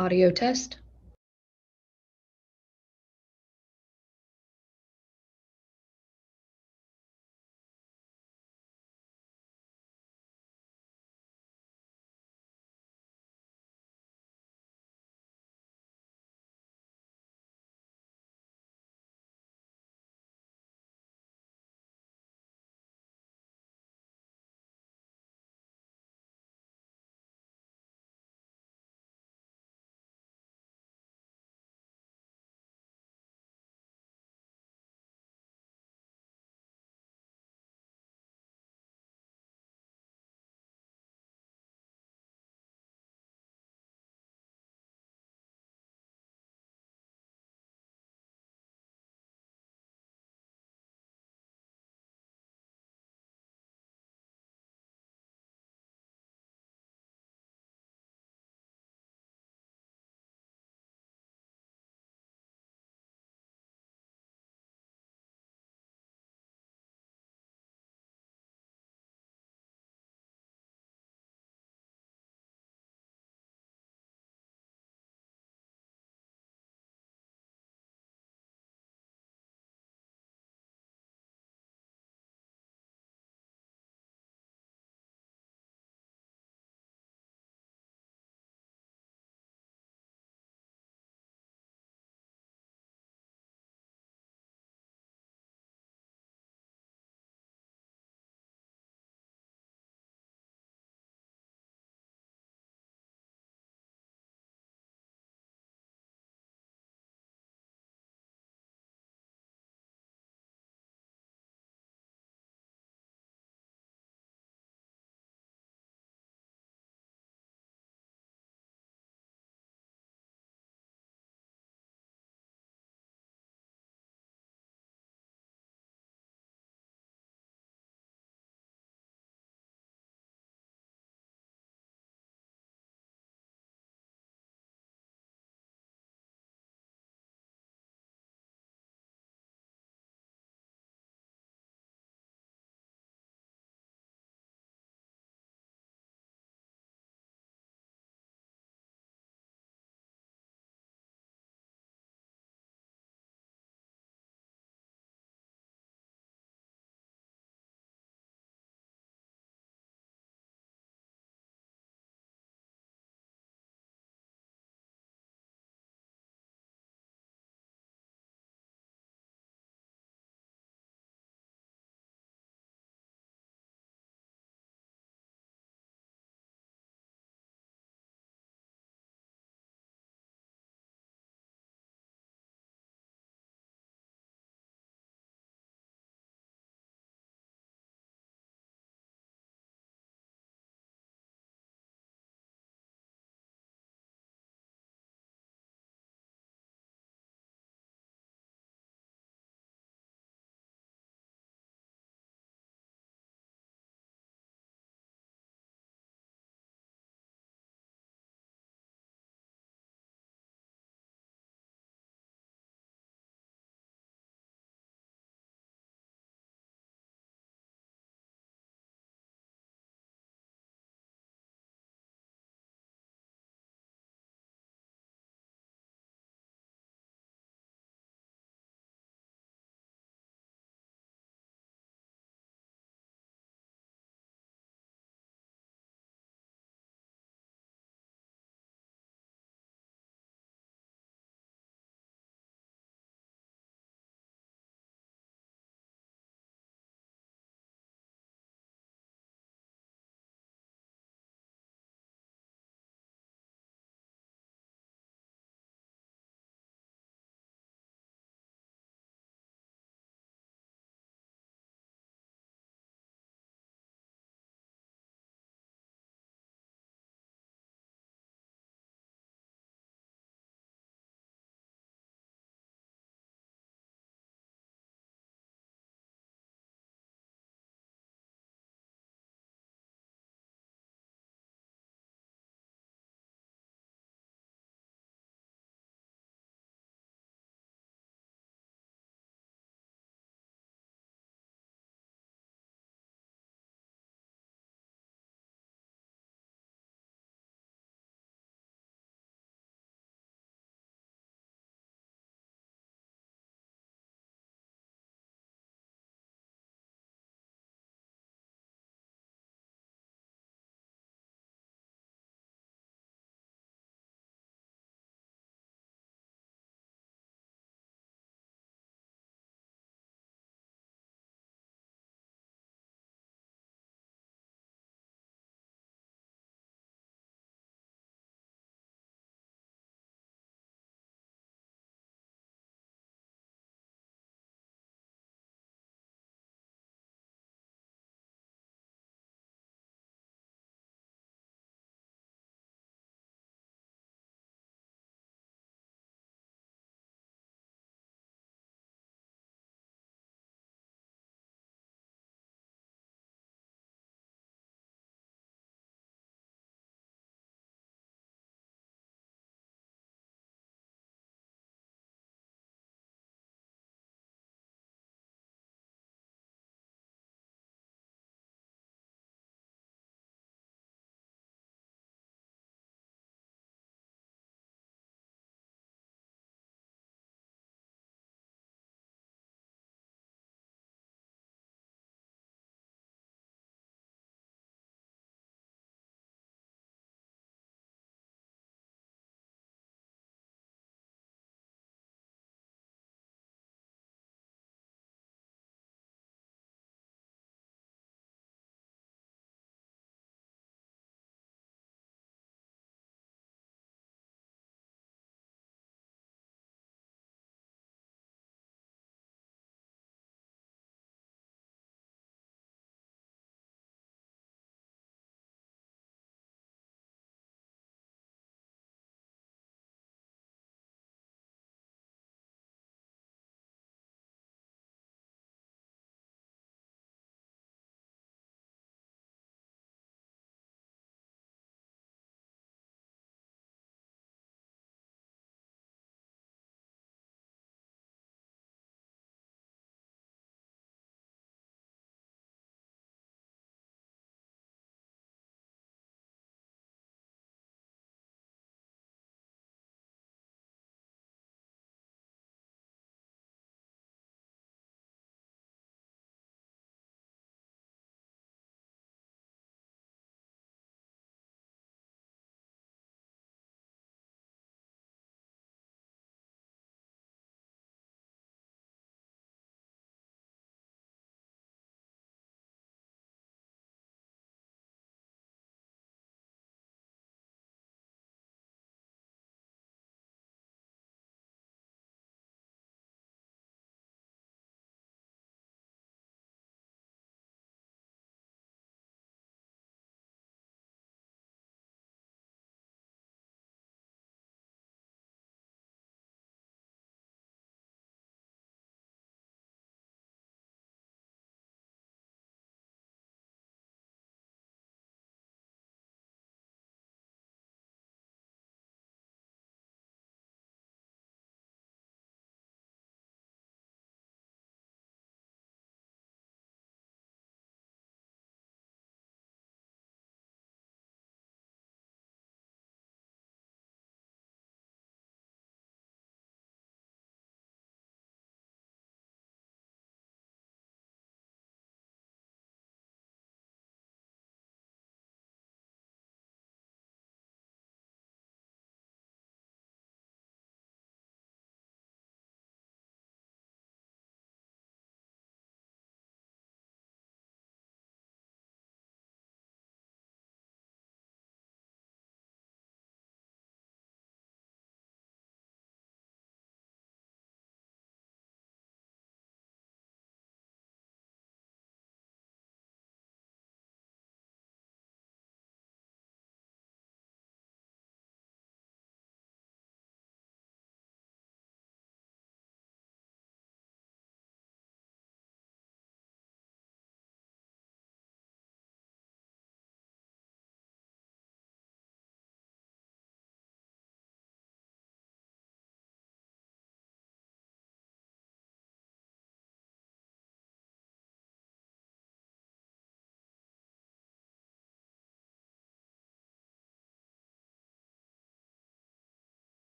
Audio test.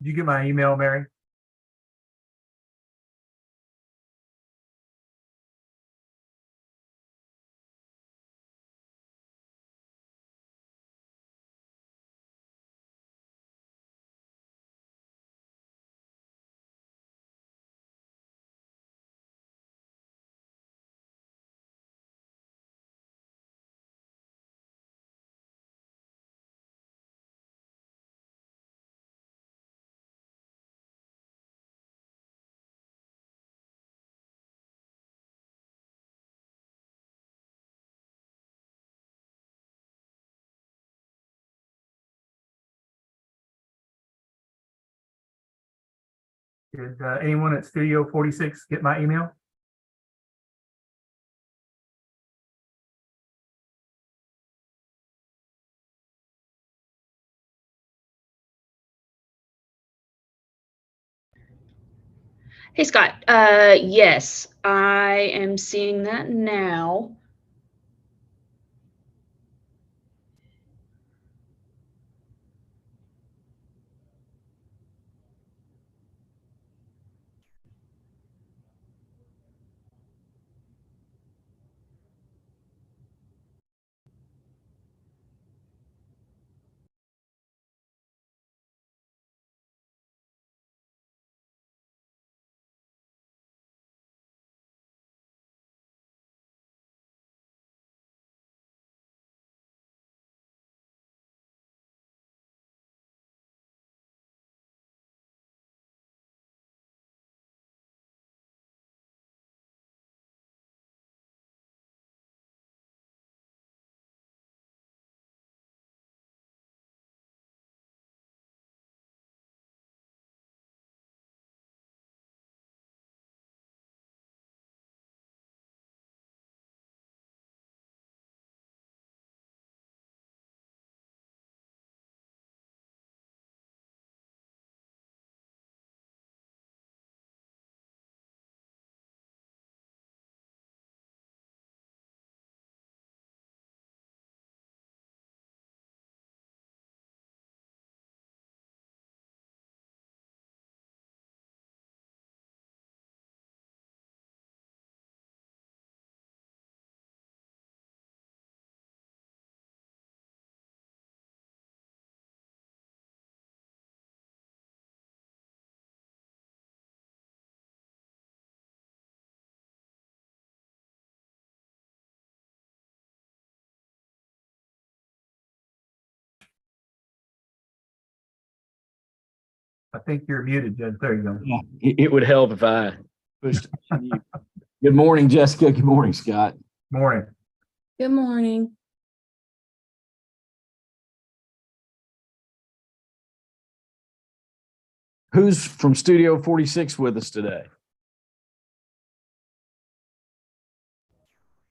you get my email, Mary? Did anyone at Studio 46 get my email? Hey, Scott. Yes, I am seeing that now. I think you're muted, Judge. There you go. Yeah, it would help if I pushed mute. Good morning, Jessica. Good morning, Scott. Morning. Good morning. Who's from Studio 46 with us today?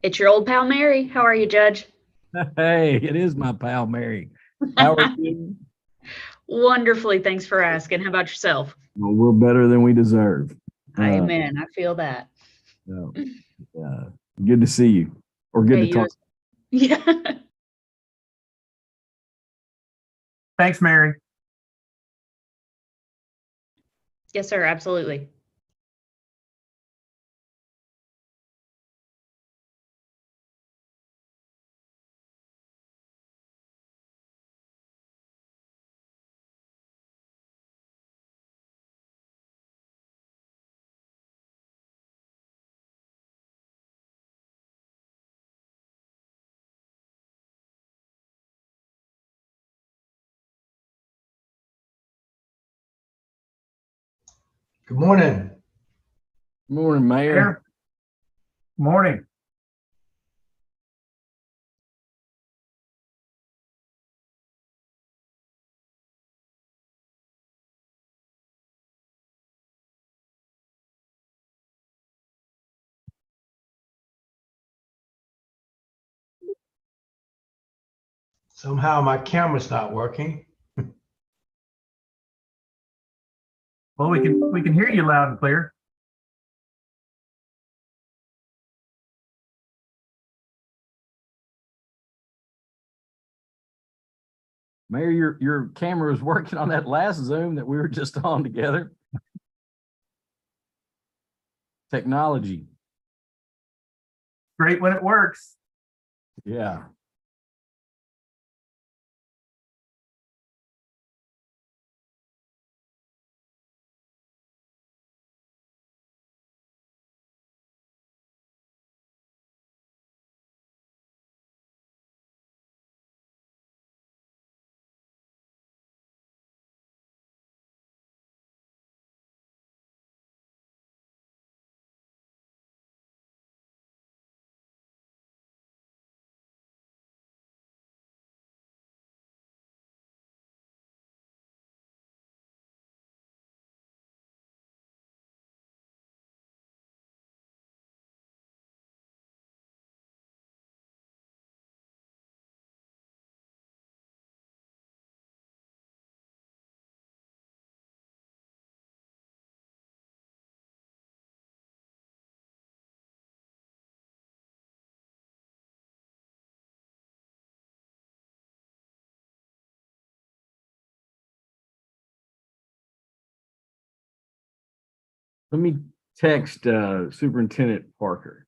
It's your old pal, Mary. How are you, Judge? Hey, it is my pal, Mary. How are you? Wonderfully. Thanks for asking. How about yourself? Well, we're better than we deserve. Amen. I feel that. Good to see you, or good Hey, to talk. Yeah. Thanks, Mary. Yes, sir. Absolutely. Good morning. Morning, Mayor. Mayor. Morning. Somehow my camera's not working. Well, we can hear you loud and clear. Mayor, your camera was working on that last Zoom that we were just on together. Technology. Great when it works. Yeah. Let me text Superintendent Parker.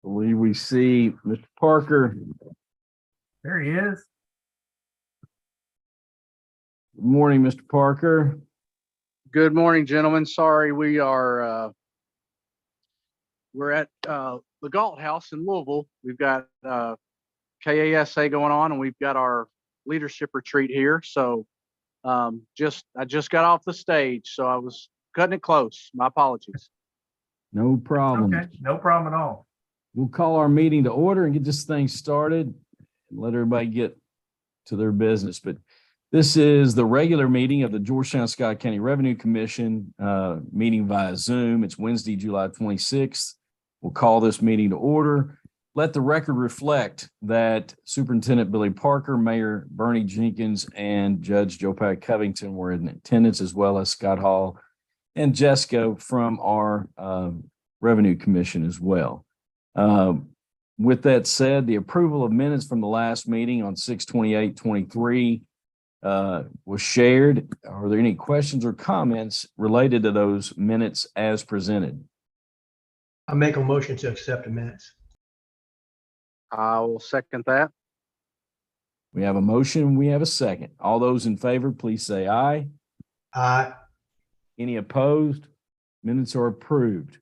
I believe we see Mr. Parker. There he is. Good morning, Mr. Parker. Good morning, gentlemen. Sorry, we're at the Galt House in Louisville. We've got KASA going on, and we've got our leadership retreat here. So I just got off the stage, so I was cutting it close. My apologies. No problem. Okay, no problem at all. We'll call our meeting to order and get this thing started and let everybody get to their business. But this is the regular meeting of the Georgetown Scott County Revenue Commission, meeting via Zoom. It's Wednesday, July 26th. We'll call this meeting to order. Let the record reflect that Superintendent Billy Parker, Mayor Bernie Jenkins, and Judge Joe Pat Covington were in attendance, as well as Scott Hall and Jessica from our Revenue Commission as well. With that said, the approval of minutes from the last meeting on 6/28/23 was shared. Are there any questions or comments related to those minutes as presented? I make a motion to accept the minutes. I will second that. We have a motion. We have a second. All those in favor, please say aye. Aye. Any opposed? Minutes are approved.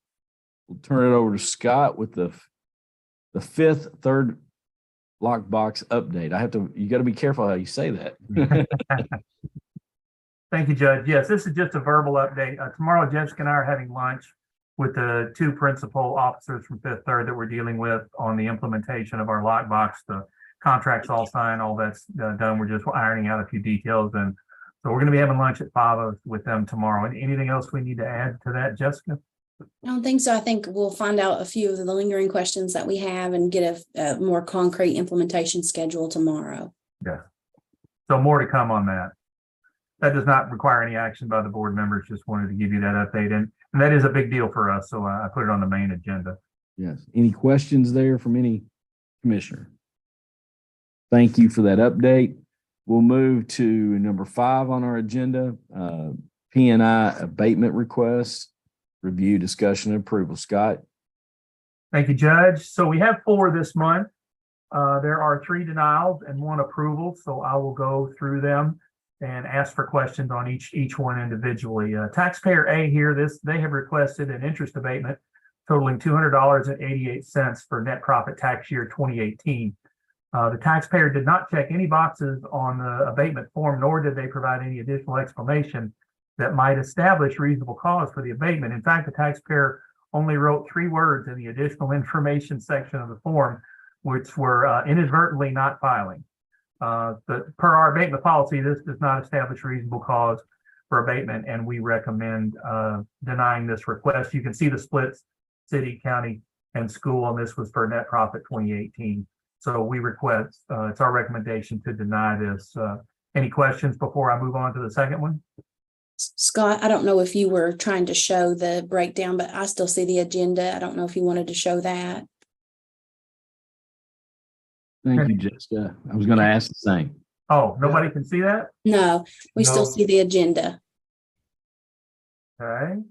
We'll turn it over to Scott with the third lockbox update. You got to be careful how you say that. Thank you, Judge. Yes, this is just a verbal update. Tomorrow, Jessica and I are having lunch with the two principal officers from Fifth Third that we're dealing with on the implementation of our lockbox. The contract's all signed, all that's done. We're just ironing out a few details. And so we're going to be having lunch at 5 with them tomorrow. Anything else we need to add to that, Jessica? I don't think so. I think we'll find out a few of the lingering questions that we have and get a more concrete implementation schedule tomorrow. Yeah. So more to come on that. that does not require any action by the board members. Just wanted to give you that update. And that is a big deal for us. So I put it on the main agenda. Yes. Any questions there from any commissioner? Thank you for that update. We'll move to number 5 on our agenda, P&I abatement request, review, discussion, and approval. Scott? Thank you, Judge. So we have 4 this month. There are 3 denials and 1 approval. So I will go through them and ask for questions on each one individually. Taxpayer A here, they have requested an interest abatement totaling $200.88 for net profit tax year 2018. The taxpayer did not check any boxes on the abatement form, nor did they provide any additional explanation that might establish reasonable cause for the abatement. In fact, the taxpayer only wrote 3 words in the additional information section of the form, which were inadvertently not filing. Per our abatement policy, this does not establish reasonable cause for abatement, and we recommend denying this request. You can see the splits, city, county, and school, and this was for net profit 2018. So we request, it's our recommendation to deny this. Any questions before I move on to the second one? Scott, I don't know if you were trying to show the breakdown, but I still see the agenda. I don't know if you wanted to show that. Thank you, Jessica. I was going to ask the same. Oh, nobody can see that? No, we still No. see the agenda. Okay.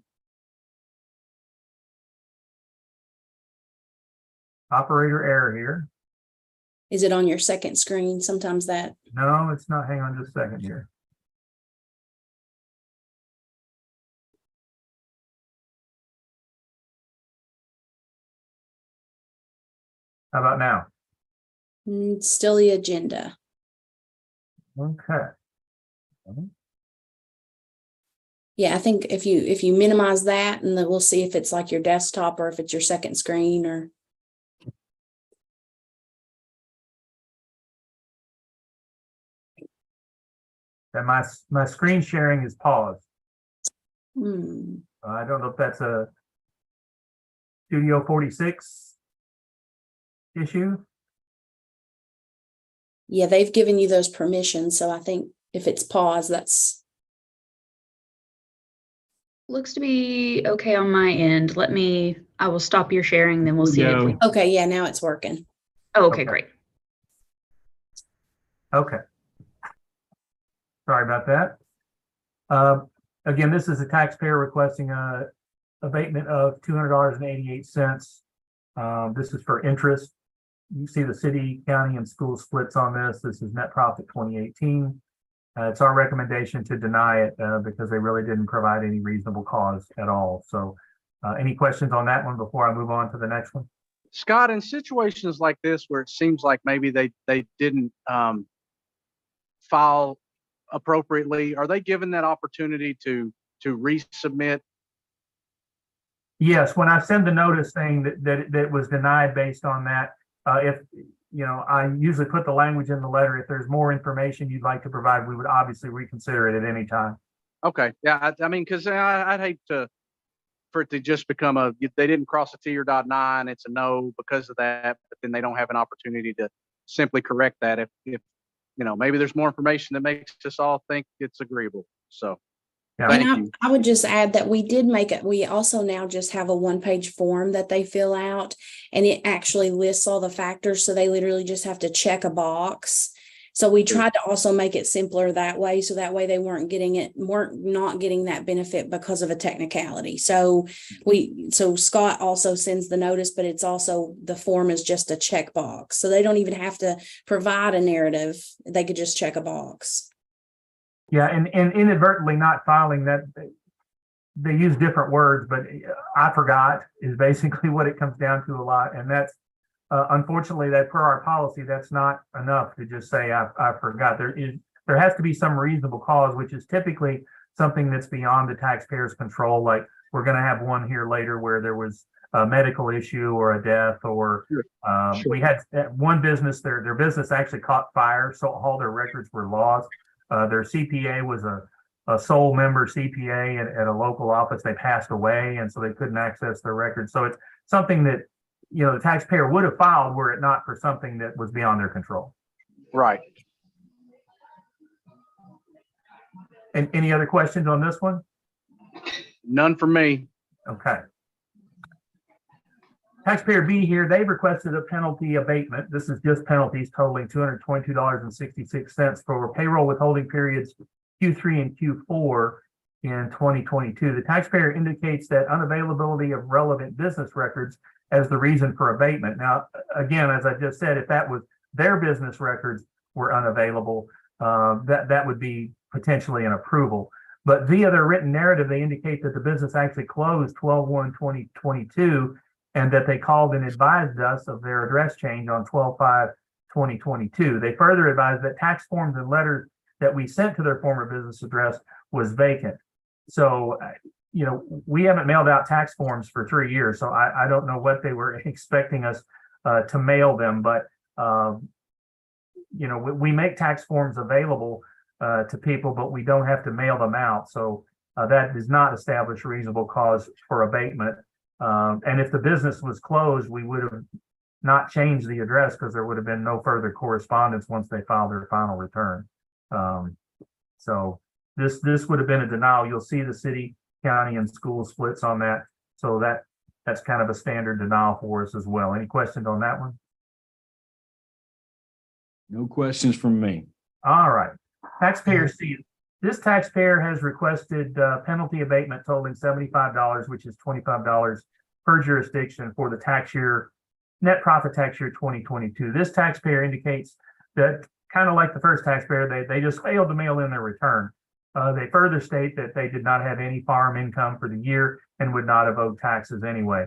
Operator error here. Is it on your second screen? Sometimes that. No, it's not. Hang on just a second here. How about now? Still the agenda. Okay. Yeah, I think if you minimize that, and then we'll see if it's like your desktop or if it's your second screen or. And my screen sharing is paused. Hmm. I don't know if that's a Studio 46 issue. Yeah, they've given you those permissions, so I think if it's paused, that's. Looks to be okay on my end. I will stop your sharing, then we'll see if we. Okay, yeah, now it's working. Oh, okay, Okay. great. Okay. Sorry about that. Again, this is a taxpayer requesting a abatement of $200.88. This is for interest. You see the city, county, and school splits on this. This is net profit 2018. It's our recommendation to deny it because they really didn't provide any reasonable cause at all. So any questions on that one before I move on to the next one? Scott, in situations like this where it seems like maybe they didn't file appropriately, are they given that opportunity to resubmit? Yes, when I send the notice saying that it was denied based on that, if I usually put the language in the letter. If there's more information you'd like to provide, we would obviously reconsider it at any time. Okay, yeah, I mean, because I'd hate for it to just become they didn't cross a T or dot an I, and it's a no because of that, but then they don't have an opportunity to simply correct that if maybe there's more information that makes us all think it's agreeable. So Yeah. thank And you. I would just add that we did make it, we also now just have a 1-page form that they fill out, and it actually lists all the factors. So they literally just have to check a box. So we tried to also make it simpler that way. So that way they weren't not getting that benefit because of a technicality. So Scott also sends the notice, but it's also, the form is just a check box. So they don't even have to provide a narrative. They could just check a box. Yeah, and inadvertently not filing that, they use different words, but I forgot is basically what it comes down to a lot. And that's unfortunately that per our policy, that's not enough to just say I forgot. There has to be some reasonable cause, which is typically something that's beyond the taxpayer's control. Like we're going to have one here later where there was a medical issue or a death, or Sure. we had one business, their business actually caught fire, so all their records were lost. Their CPA was a sole member CPA at a local office. They passed away, and so they couldn't access their records. So it's something that, the taxpayer would have filed were it not for something that was beyond their control. Right. And any other questions on this one? None for me. Okay. Taxpayer B here, they've requested a penalty abatement. This is just penalties totaling $222.66 for payroll withholding periods Q3 and Q4 in 2022. The taxpayer indicates that unavailability of relevant business records as the reason for abatement. Now, again, as I just said, if that was their business records were unavailable, that would be potentially an approval. But via their written narrative, they indicate that the business actually closed 12/1/2022 and that they called and advised us of their address change on 12/5/2022. They further advised that tax forms and letters that we sent to their former business address was vacant. So, you know, we haven't mailed out tax forms for 3 years, so I don't know what they were expecting us to mail them, but you know, we make tax forms available to people, but we don't have to mail them out. So that does not establish reasonable cause for abatement. And if the business was closed, we would have not changed the address because there would have been no further correspondence once they filed their final return. So this would have been a denial. You'll see the city, county, and school splits on that. So that's kind of a standard denial for us as well. Any questions on that one? No questions from me. All right. Taxpayer C. This taxpayer has requested penalty abatement totaling $75, which is $25 per jurisdiction for the tax year, net profit tax year 2022. This taxpayer indicates that, kind of like the first taxpayer, they just failed to mail in their return. They further state that they did not have any farm income for the year and would not have owed taxes anyway.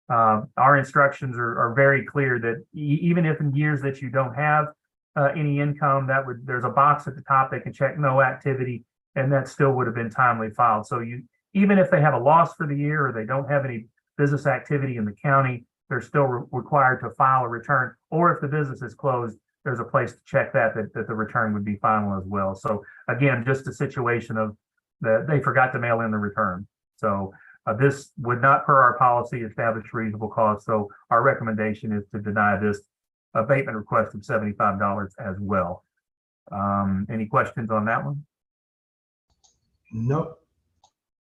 Our instructions are very clear that even if in years that you don't have any income, there's a box at the top they can check no activity, and that still would have been timely filed. So even if they have a loss for the year or they don't have any business activity in the county, they're still required to file a return. Or if the business is closed, there's a place to check that the return would be final as well. So again, just a situation of that they forgot to mail in the return. So this would not, per our policy, establish reasonable cause. So our recommendation is to deny this abatement request of $75 as well. Any questions on that one? Nope.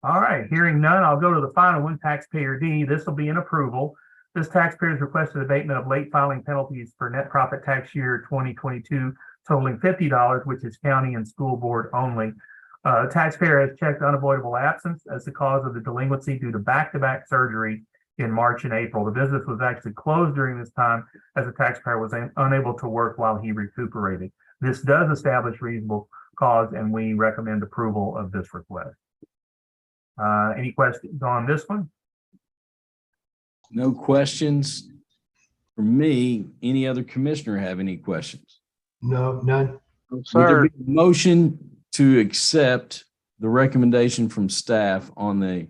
All right, hearing none, I'll go to the final one, taxpayer D. This will be an approval. This taxpayer has requested abatement of late filing penalties for net profit tax year 2022 totaling $50, which is county and school board only. Taxpayer has checked unavoidable absence as the cause of the delinquency due to back-to-back surgery in March and April. The business was actually closed during this time as the taxpayer was unable to work while he recuperated. This does establish reasonable cause, and we recommend approval of this request. Any questions on this one? No questions from me. Any other commissioner have any questions? No, none. No, Would there sir. be a motion to accept the recommendation from staff on the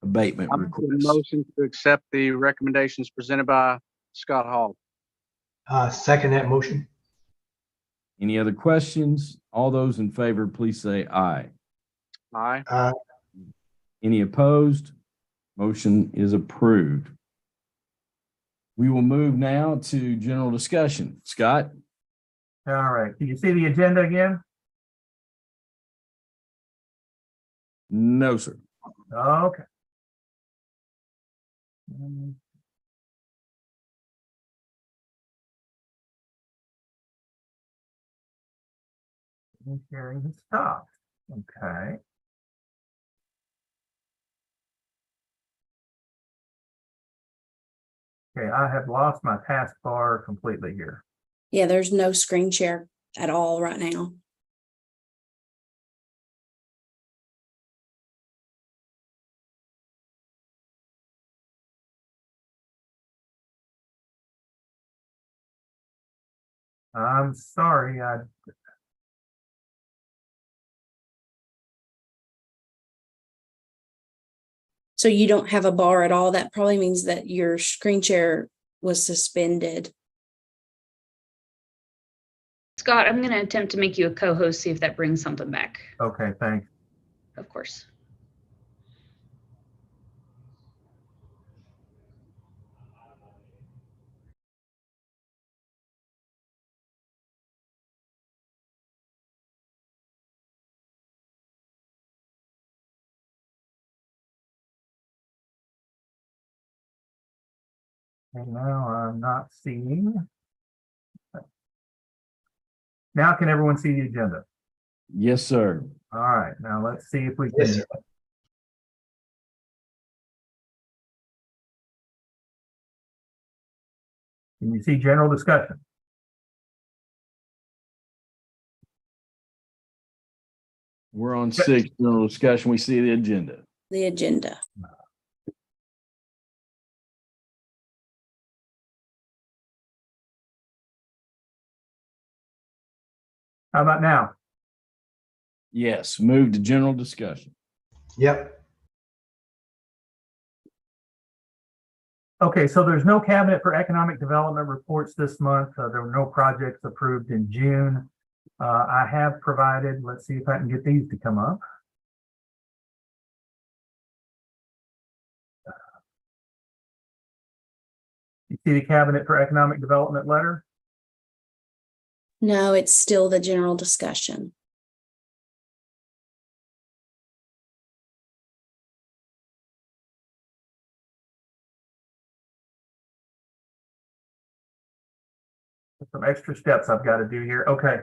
abatement I make a request? motion to accept the recommendations presented by Scott Hall. Second that motion. Any other questions? All those in favor, please say aye. Aye. Any opposed? Motion is approved. We will move now to general discussion. Scott? All right, can you see the agenda again? No, sir. Okay. Sharing has stopped. Okay. Okay, I have lost my taskbar completely here. Yeah, there's no screen share at all right now. I'm sorry, So you don't have a bar at all. That probably means that your screen share was suspended. Scott, I'm going to attempt to make you a co-host, see if that brings something back. okay, thanks. Of course. And now I'm not seeing. Now can everyone see the agenda? Yes, sir. All right, now let's see if we Yes, can. sir. Can you see general discussion? We're on 6, general discussion. We see the agenda. The agenda. How about now? Yes, move to general discussion. Yep. Okay, so there's no cabinet for economic development reports this month. There were no projects approved in June. I have provided, let's see if I can get these to come up. You see the cabinet for economic development letter? No, it's still the general discussion. Some extra steps I've got to do here. Okay.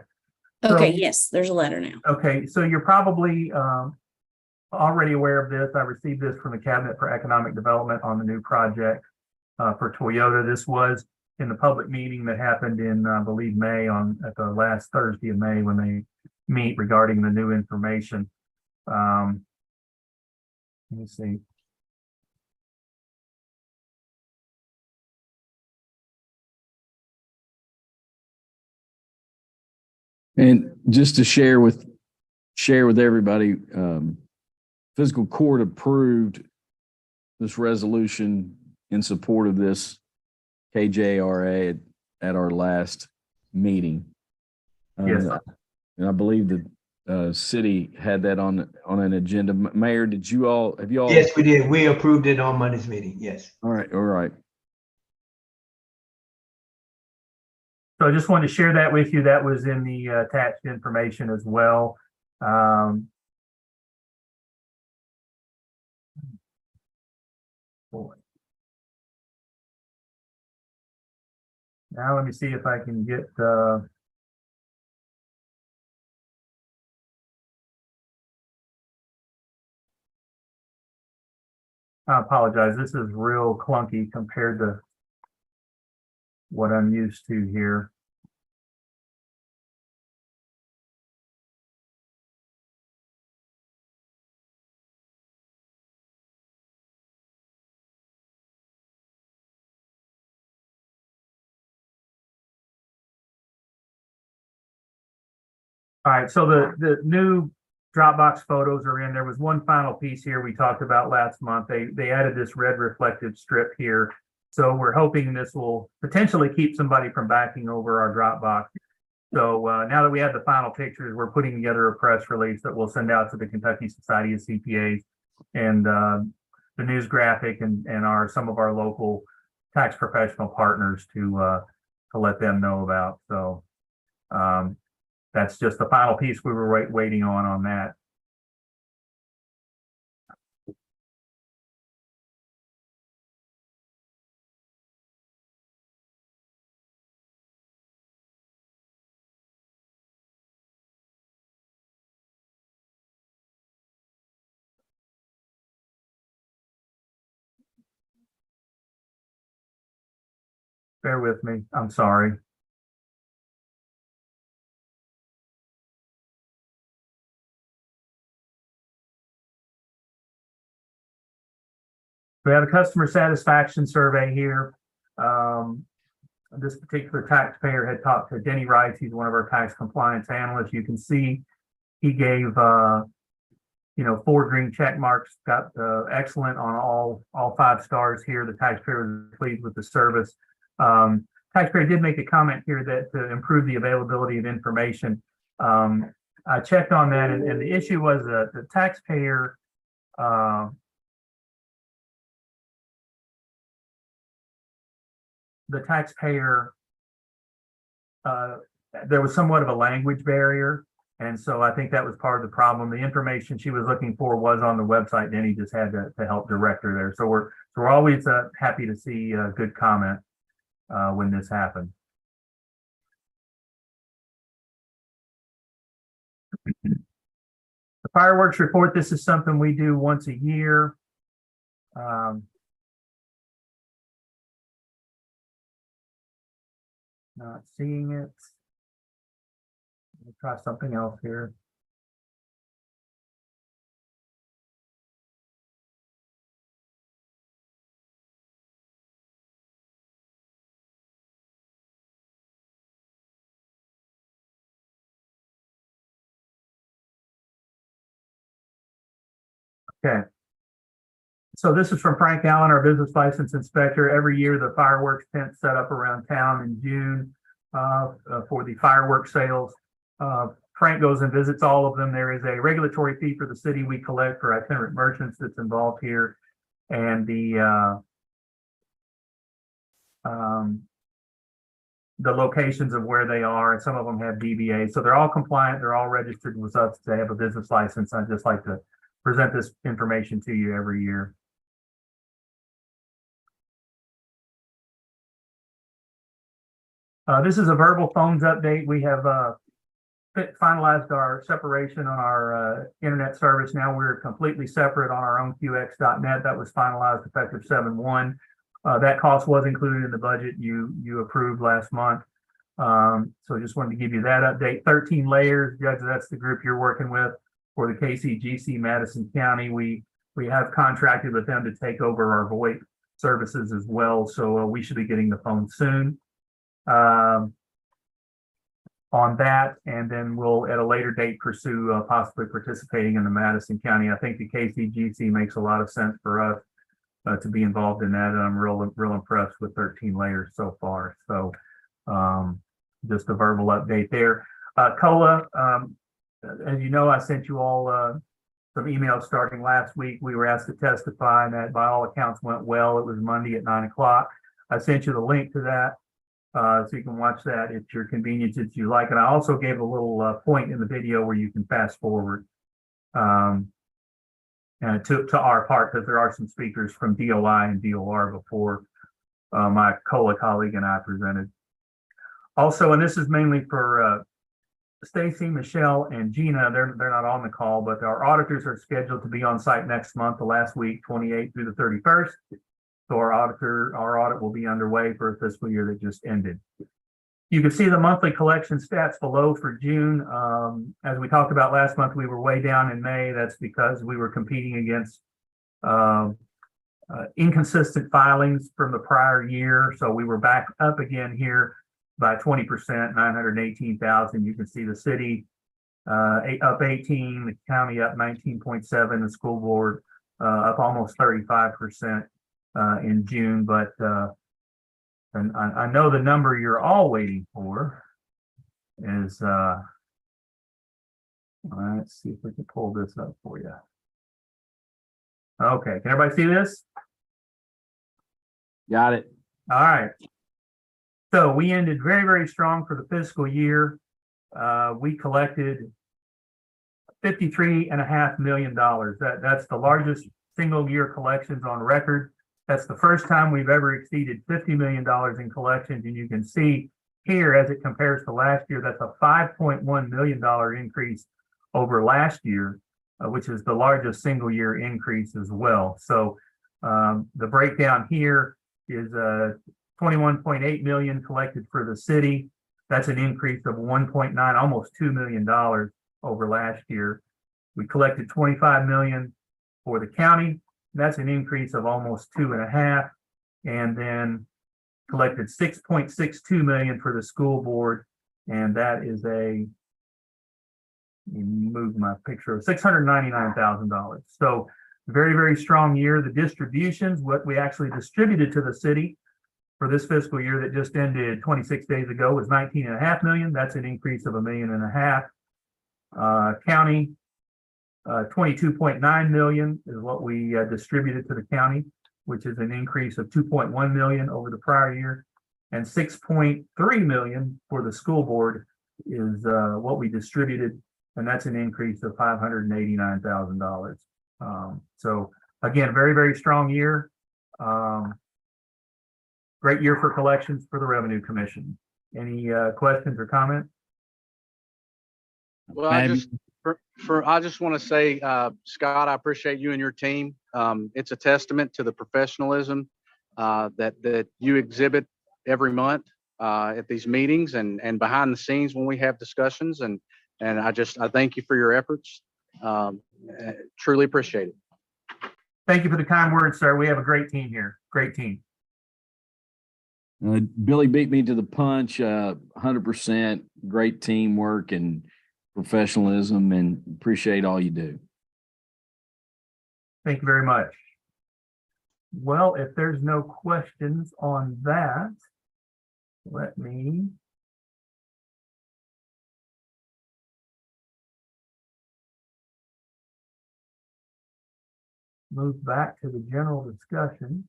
Okay, So- yes, there's a letter now. Okay, so you're probably already aware of this. I received this from the Cabinet for Economic Development on the new project for Toyota. This was in the public meeting that happened in, I believe, May at the last Thursday of May when they meet regarding the new information. Let me see. And just to share with everybody, fiscal court approved this resolution in support of this KJRA at our last meeting. Yes. And I believe the city had that on an agenda. Mayor, have you all? Yes, we did. We approved it on Monday's meeting. Yes. All right. So I just wanted to share that with you. That was in the attached information as well. Boy. Now let me see if I can get I apologize. This is real clunky compared to what I'm used to here. All right, so the new Dropbox photos are in. There was one final piece here we talked about last month. They added this red reflective strip here. So we're hoping this will potentially keep somebody from backing over our Dropbox. So now that we have the final pictures, we're putting together a press release that we'll send out to the Kentucky Society of CPAs and the news graphic and some of our local tax professional partners to let them know about. So that's just the final piece we were waiting on that. Bear with me. I'm sorry. We have a customer satisfaction survey here. This particular taxpayer had talked to Denny Rice. He's one of our tax compliance analysts. You can see he gave 4 green check marks, got excellent on all 5 stars here. The taxpayer was pleased with the service. Taxpayer did make a comment here that to improve the availability of information. I checked on that, and the issue was that the taxpayer there was somewhat of a language barrier, And so I think that was part of the problem. The information she was looking for was on the website. Denny just had to help direct her there. So we're always happy to see good comment when this happens. The fireworks report, this is something we do once a year. Not seeing it. Let me try something else here. Okay. So this is from Frank Allen, our business license inspector. Every year, the fireworks tent set up around town in June for the fireworks sales. Frank goes and visits all of them. There is a regulatory fee for the city we collect for itinerant merchants that's involved here. And the locations of where they are, and some of them have DBA. So they're all compliant. They're all registered with us. They have a business license. I'd just like to present this information to you every year. This is a verbal phones update. We have finalized our separation on our internet service. Now we're completely separate on our own QX.net. That was finalized effective 7/1. That cost was included in the budget you approved last month. So just wanted to give you that update. 13 layers, Judge, that's the group you're working with for the KCGC Madison County. We have contracted with them to take over our VoIP services as well. So we should be getting the phone soon on that, and then we'll at a later date pursue possibly participating in the Madison County. I think the KCGC makes a lot of sense for us to be involved in that, and I'm real impressed with 13 layers so far. So just a verbal update there. COLA, as you know, I sent you all some emails starting last week. We were asked to testify, and that by all accounts went well. It was Monday at 9 o'clock. I sent you the link to that. So you can watch that at your convenience if you like. And I also gave a little point in the video where you can fast forward to our part, because there are some speakers from DOI and DOR before my COLA colleague and I presented. Also, and this is mainly for Stacy, Michelle, and Gina. They're not on the call, but our auditors are scheduled to be on site next month, the last week, 28th through the 31st. So our audit will be underway for a fiscal year that just ended. You can see the monthly collection stats below for June. As we talked about last month, we were way down in May. That's because we were competing against inconsistent filings from the prior year. So we were back up again here by 20%, 918,000. You can see the city up 18, the county up 19.7, the school board up almost 35%. In June, but and I know the number you're all waiting for is let's see if we can pull this up for you. Okay, can everybody see this? Got it. All right. So we ended very, very strong for the fiscal year. We collected $53.5 million. That's the largest single year collections on record. That's the first time we've ever exceeded $50 million in collections. And you can see here, as it compares to last year, that's a $5.1 million increase over last year, which is the largest single year increase as well. So the breakdown here is 21.8 million collected for the city. That's an increase of 1.9, almost $2 million over last year. We collected 25 million for the county. That's an increase of almost 2.5, and then collected 6.62 million for the school board, and that is a, let me move my picture, $699,000. So very, very strong year. The distributions, what we actually distributed to the city for this fiscal year that just ended 26 days ago, was 19.5 million. That's an increase of $1.5 million. County, 22.9 million is what we distributed to the county, which is an increase of 2.1 million over the prior year, and 6.3 million for the school board is what we distributed and that's an increase of $589,000. So again, very, very strong year. Great year for collections for the Revenue Commission. Any questions or comments? Well, I just want to say, Scott, I appreciate you and your team. It's a testament to the professionalism that you exhibit every month at these meetings and behind the scenes when we have discussions. And I thank you for your efforts. Truly appreciate it. Thank you for the kind words, sir. We have a great team here. Great team. Billy beat me to the punch, 100%. Great teamwork and professionalism, and appreciate all you do. Thank you very much. Well, if there's no questions on that, let me move back to the general discussion.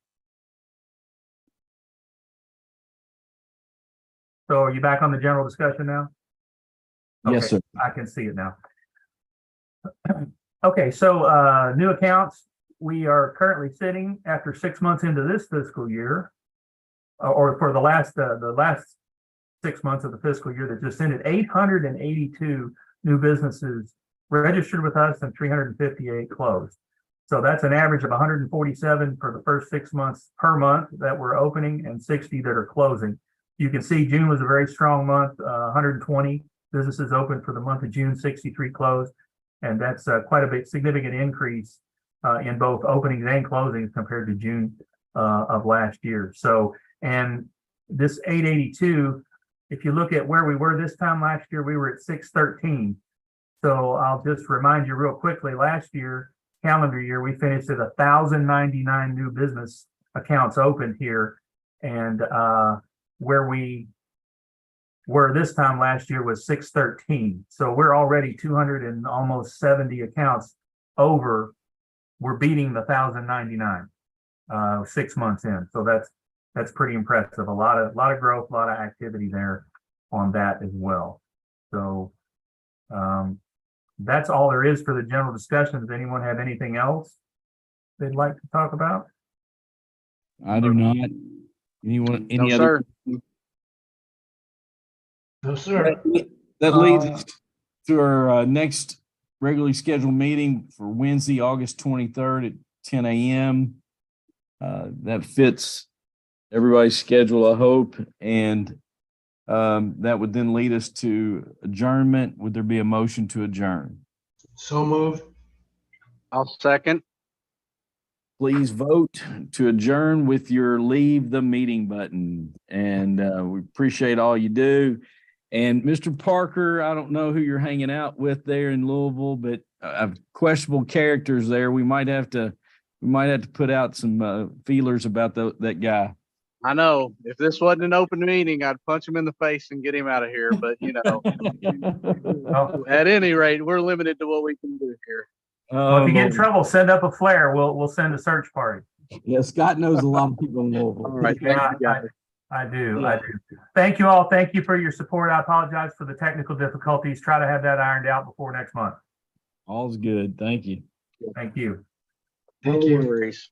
So are you back on the general discussion now? Yes, Okay, sir. I can see it now. Okay, so new accounts. We are currently sitting after 6 months into this fiscal year, or for the last 6 months of the fiscal year that just ended, 882 new businesses registered with us and 358 closed. So that's an average of 147 for the first 6 months per month that we're opening and 60 that are closing. You can see June was a very strong month, 120 businesses open for the month of June, 63 closed. And that's quite a bit significant increase in both openings and closings compared to June of last year. So, and this 882, if you look at where we were this time last year, we were at 613. So I'll just remind you real quickly, last year, calendar year, we finished at 1,099 new business accounts opened here. And where we were this time last year was 613. So we're already 200 and almost 70 accounts over. We're beating the 1,099 6 months in. So that's pretty impressive. A lot of growth, a lot of activity there on that as well. So that's all there is for the general discussion. Does anyone have anything else they'd like to talk about? I do not. Anyone? Any No, other? sir. No, sir. That leads us to our next regularly scheduled meeting for Wednesday, August 23rd at 10 a.m. That fits everybody's schedule, I hope. And that would then lead us to adjournment. Would there be a motion to adjourn? So moved. I'll second. Please vote to adjourn with your leave the meeting button. And we appreciate all you do. And Mr. Parker, I don't know who you're hanging out with there in Louisville, but questionable characters there. We might have to put out some feelers about that guy. I know if this wasn't an open meeting, I'd punch him in the face and get him out of here. But you know, at any rate, we're limited to what we can do here. Well, if you get in trouble, send up a flare. We'll send a search party. Yeah, Scott knows a lot of people in Louisville. All right, thank you, guys. I do. Thank you all. Thank you for your support. I apologize for the technical difficulties. Try to have that ironed out before next month. All's good. Thank you. Thank you. Thank you. No worries.